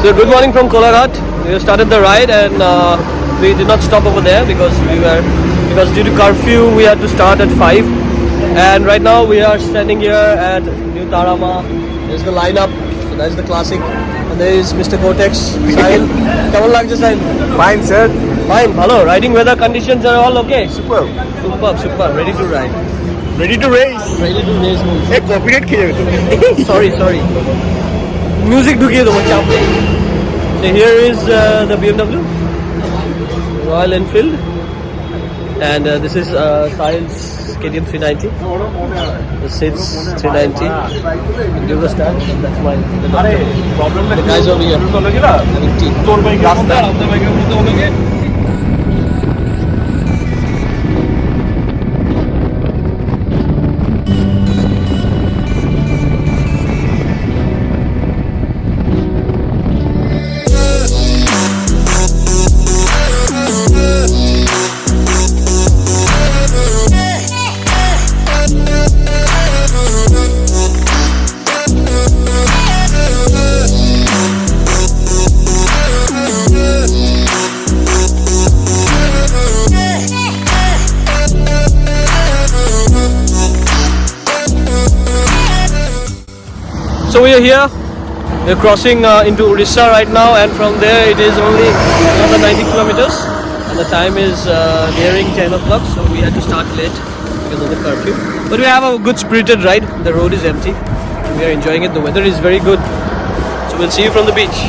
So good morning from Kolkata. We started the ride and we did not stop over there because due to curfew we had to start at 5. And right now we are standing here at New Tarama. There's the lineup. So that's the classic. And there is Mr. Cortex. Sahil. Come on, Lagja Sahil. Fine, sir. Fine. Hello. Riding weather conditions are all okay. Superb. Superb. Ready to ride. Ready to race. Ready to race. Hey, copyright kiya Sorry. Music ढुकिए दो चाप में. So here is the BMW Royal Enfield, and this is Sahil's KTM 390. The Sid's 390. Give the start. That's mine. The guys over here. Having tea. So we are here. We're crossing into Odisha right now, and from there it is only another 90 kilometers, and the time is nearing 10 o'clock. So we had to start late because of the curfew. But we have a good spirited ride. The road is empty. We are enjoying it. The weather is very good. So we'll see you from the beach.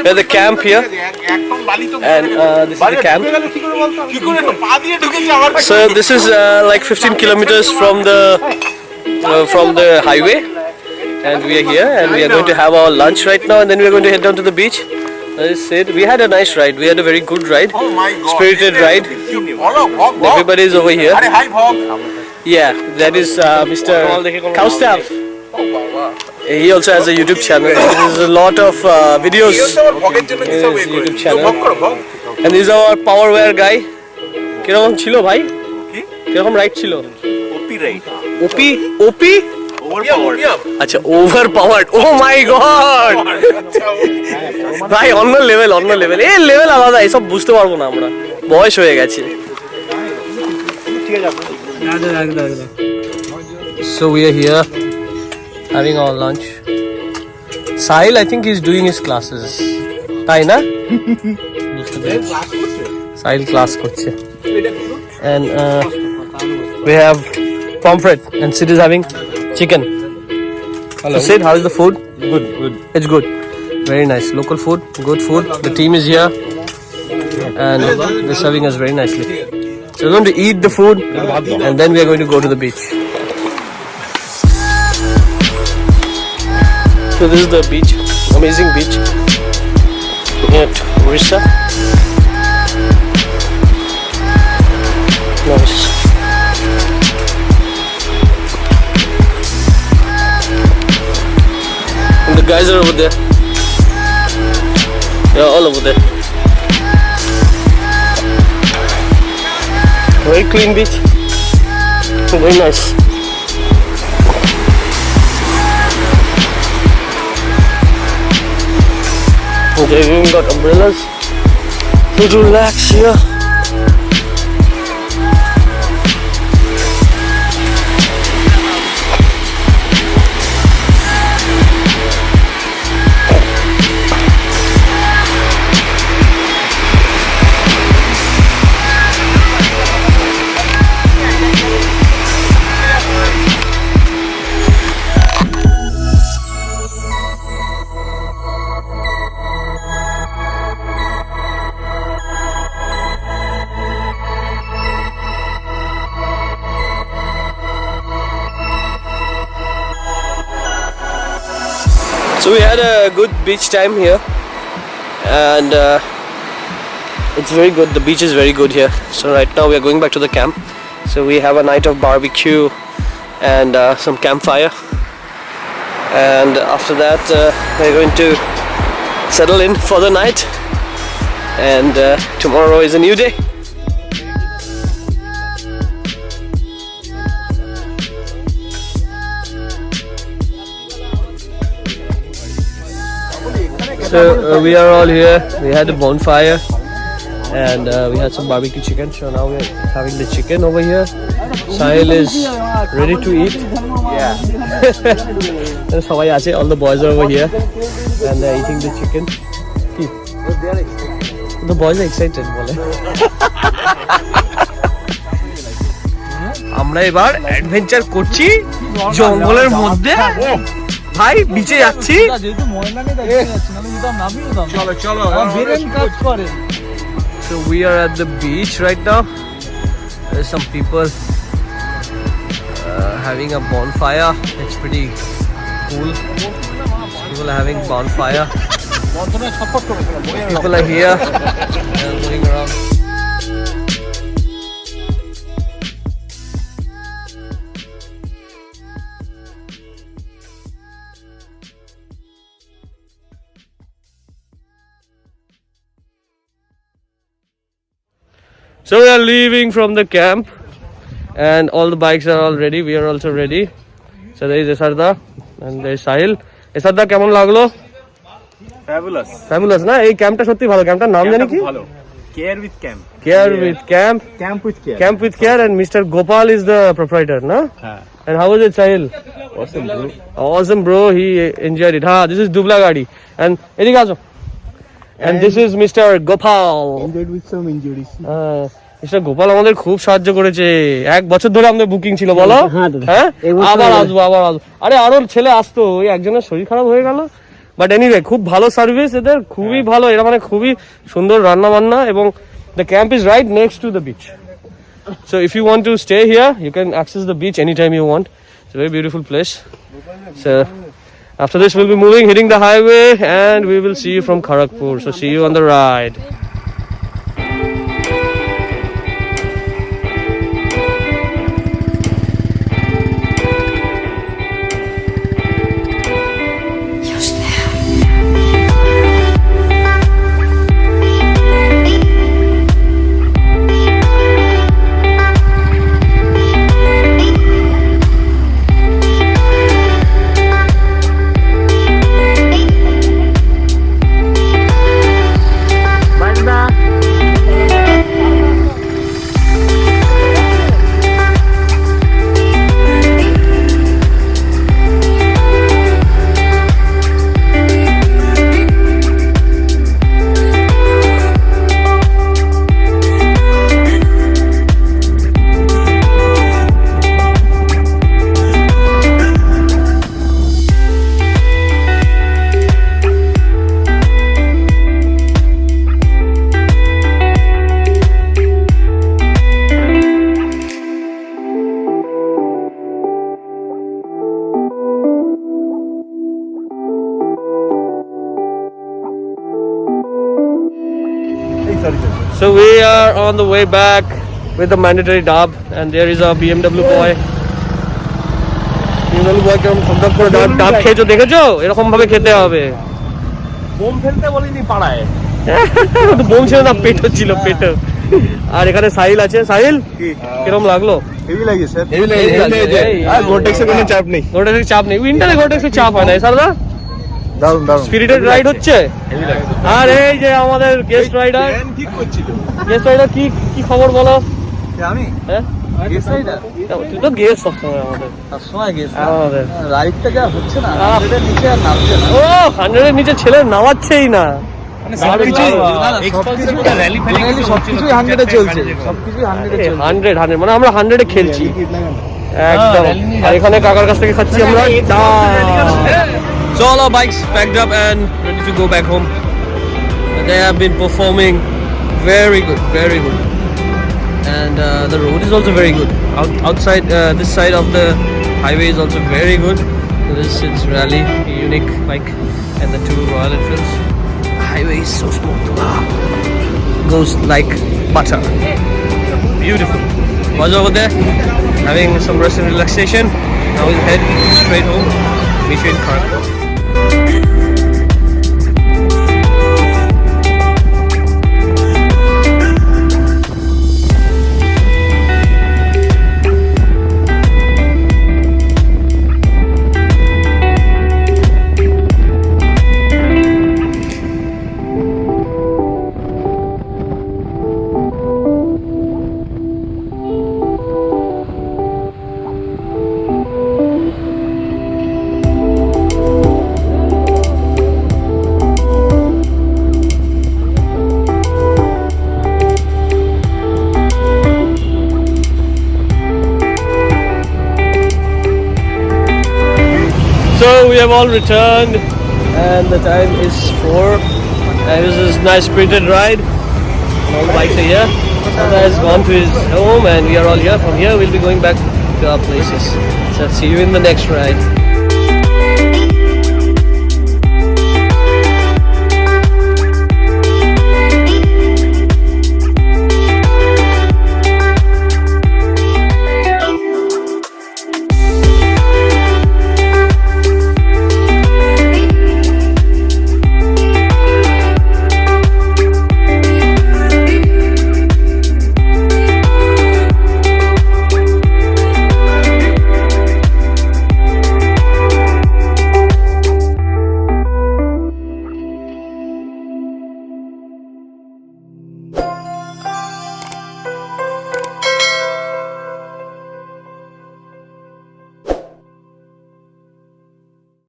We're the camp here, and this is the camp. So this is like 15 kilometers from the highway, and we are here, and we are going to have our lunch right now, and then we are going to head down to the beach. As I said, we had a nice ride. We had a very good ride, spirited ride. Everybody is over here. Yeah, that is Mr. Cowstaff. He also has a YouTube channel. There's a lot of videos in his YouTube channel. And this is our power wear guy. কিরকম ছিল ভাই? কিরকম ride ছিল? ওপি ride. ওপি? আচ্ছা, overpowered. Oh my god! ভাই অন্য level. এই level আলাদা, এসব বুঝতে পারবো না আমরা। বয়স হয়ে গেছে। So we are here having our lunch. Sahil, I think he's doing his classes. তাই না? Sahil class করছে. And we have pomfret and Sid is having chicken. Hello. So Sid, how is the food? Good. It's good. Very nice. Local food, good food. The team is here. and they're serving us very nicely. So we're going to eat the food and then we are going to go to the beach. So this is the beach, amazing beach at Odisha. Nice. And the guys are over there. They are all over there. Very clean beach. Very nice. They even got umbrellas to relax here. So we had a good beach time here, and it's very good. The beach is very good here. So right now we are going back to the camp. So we have a night of barbecue and some campfire, and after that we're going to settle in for the night, and tomorrow is a new day. So we are all here. We had a bonfire and we had some barbecue chicken. So now we are having the chicken over here. Sahil is ready to eat. Yeah. All the boys are over here and they're eating the chicken. The boys are excited. আমরা এবার adventure করছি জঙ্গলের মধ্যে ভাই বিচে যাচ্ছি যেহেতু ময়না নেই তাই যাচ্ছি না যেতাম নামিও দাম চলো চলো আমার ব্রেন কাজ করে So we are at the beach right now. There's some people having a bonfire. It's pretty cool. People are having bonfire. People are here and moving around. So we are leaving from the camp and all the bikes are all ready. We are also ready. So there is Esarda and there is Sahil. Esarda কেমন লাগলো? Fabulous. Fabulous না? এই ক্যাম্পটা সত্যি ভালো। ক্যাম্পটার নাম জানি কি? ভালো। Care with camp. Care with camp. Camp with care. Camp with care and Mr. Gopal is the proprietor, na? And how was it, Sahil? Awesome bro. Awesome bro. He enjoyed it. This is Dublagadi and এদিকে আসো. And this is Mr. Gopal. Enjoyed with some injuries. Mister Gopal আমাদের খুব সাহায্য করেছে। এক বছর ধরে আমাদের বুকিং ছিল বলো, হ্যাঁ আবার আসবো। আরে আরো ছেলে আসতো, ওই একজনের শরীর খারাপ হয়ে গেল। বাট এনিওয়ে খুব ভালো সার্ভিস এদের, খুবই ভালো। এরা মানে খুবই সুন্দর রান্না বান্না এবং the camp is right next to the beach. So if you want to stay here you can access the beach any time you want. It's a very beautiful place. So after this we'll be moving, hitting the highway and we will see you from Kharagpur. So see you on the ride. sorry. So we are on the way back with the mandatory dub, and there is a BMW boy. BMW boy কেমন খমদক করে ডাব খেয়েছো দেখেছো? এরকম ভাবে খেতে হবে। Bomb ফেলতে বলিনি পাড়ায়। তো বোম ছিল না, পেট হচ্ছিল পেট। আর এখানে সাহিল আছে। সাহিল কিরকম লাগলো? হেভি লাগে স্যার। হেভি লাগে। আর গোটেক্সের কোনো চাপ নেই। গোটেক্সের চাপ নেই। উইন্টারে গোটেক্সের চাপ হয় না সারদা? দারুন দারুন। স্পিরিটেড রাইড হচ্ছে। আর এই যে আমাদের গেস্ট রাইডার ঠিক করছিল। গেস্ট রাইডার কি খবর বলো? আমি হ্যাঁ গেস রাইডার। তুই তো গেস্ট সবসময় আমাদের। সবসময় গেস। আমাদের রাইডটা যা হচ্ছে না, 100 এর নিচে আর নামছে না। ও 100 এর নিচে ছেলে নামাচ্ছেই না। সবকিছুই সবকিছুই 100 এ চলছে। সবকিছুই 100 এ চলছে। 100 মানে আমরা 100 এ খেলছি একদম। আর এখানে কাকার কাছ থেকে খাচ্ছি আমরা ডাব। So all our bikes packed up and ready to go back home. They have been performing very good, and the road is also very good. Outside this side of the highway is also very good. This is really a unique bike, and the two Royal Enfields. The highway is so smooth. Wow. Goes like butter. Beautiful. Was over there having some rest and relaxation. Now we'll head straight home. Meet you in Kolkata. So we have all returned, and the time is 4, and this is a nice spirited ride. All the bikes are here. Sardar has gone to his home, and we are all here. From here we'll be going back to our places. So see you in the next ride.